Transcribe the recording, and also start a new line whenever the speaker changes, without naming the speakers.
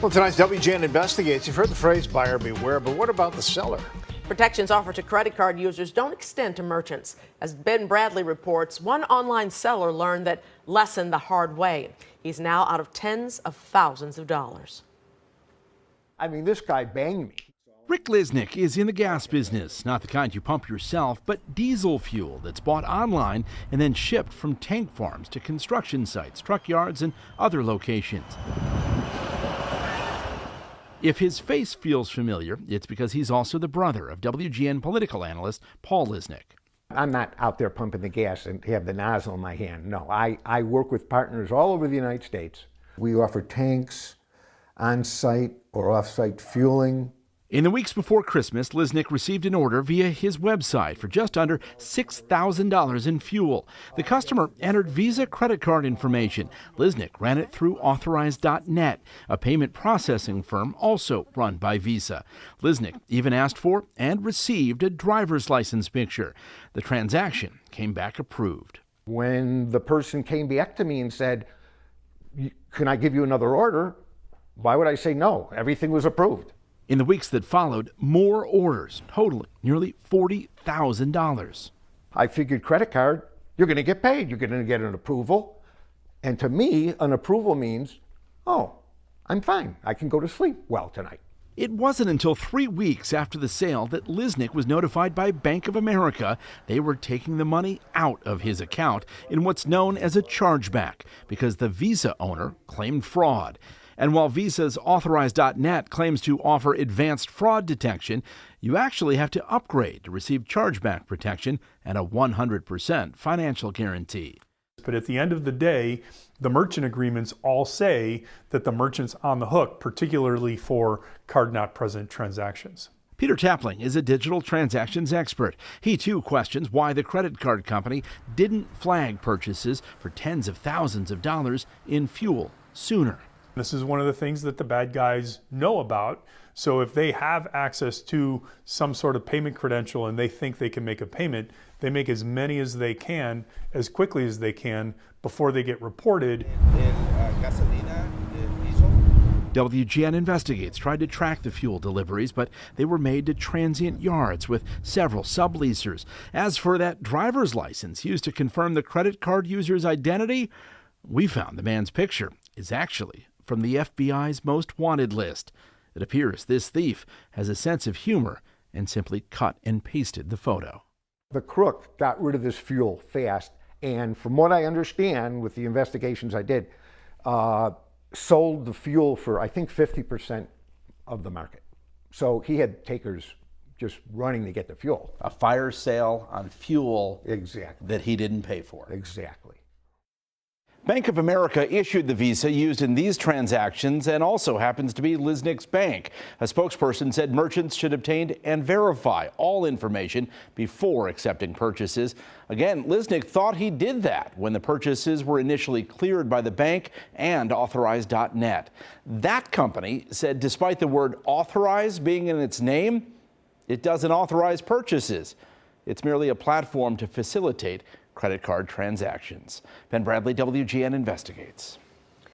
Well, tonight's WGN Investigates. You've heard the phrase buyer beware, but what about the seller?
Protections offered to credit card users don't extend to merchants. As Ben Bradley reports, one online seller learned that lesson the hard way. He's now out of tens of thousands of dollars.
I mean, this guy banged me.
Rick Lisnick is in the gas business, not the kind you pump yourself, but diesel fuel that's bought online and then shipped from tank farms to construction sites, truck yards, and other locations. If his face feels familiar, it's because he's also the brother of WGN political analyst Paul Lisnick.
I'm not out there pumping the gas and have the nozzle in my hand. No, I work with partners all over the United States. We offer tanks, on-site or off-site fueling.
In the weeks before Christmas, Lisnick received an order via his website for just under $6,000 in fuel. The customer entered Visa credit card information. Lisnick ran it through Authorized.net, a payment processing firm also run by Visa. Lisnick even asked for and received a driver's license picture. The transaction came back approved.
When the person came back to me and said, "Can I give you another order?" Why would I say no? Everything was approved.
In the weeks that followed, more orders, totaling nearly $40,000.
I figured credit card, you're going to get paid. You're going to get an approval. And to me, an approval means, oh, I'm fine. I can go to sleep well tonight.
It wasn't until 3 weeks after the sale that Lisnick was notified by Bank of America they were taking the money out of his account in what's known as a chargeback because the Visa owner claimed fraud. And while Visa's Authorized.net claims to offer advanced fraud detection, you actually have to upgrade to receive chargeback protection and a 100% financial guarantee.
But at the end of the day, the merchant agreements all say that the merchant's on the hook, particularly for card-not-present transactions.
Peter Tapling is a digital transactions expert. He too questions why the credit card company didn't flag purchases for tens of thousands of dollars in fuel sooner.
This is one of the things that the bad guys know about. So if they have access to some sort of payment credential and they think they can make a payment, they make as many as they can, as quickly as they can, before they get reported.
WGN Investigates tried to track the fuel deliveries, but they were made to transient yards with several subleasers. As for that driver's license used to confirm the credit card user's identity, we found the man's picture is actually from the FBI's most wanted list. It appears this thief has a sense of humor and simply cut and pasted the photo.
The crook got rid of this fuel fast, and from what I understand with the investigations I did, sold the fuel for, I think, 50% of the market. So he had takers just running to get the fuel.
A fire sale on fuel
Exactly.
that he didn't pay for.
Exactly.
Bank of America issued the Visa used in these transactions and also happens to be Lisnick's bank. A spokesperson said merchants should obtain and verify all information before accepting purchases. Again, Lisnick thought he did that when the purchases were initially cleared by the bank and Authorized.net. That company said despite the word authorized being in its name, it doesn't authorize purchases. It's merely a platform to facilitate credit card transactions. Ben Bradley, WGN Investigates.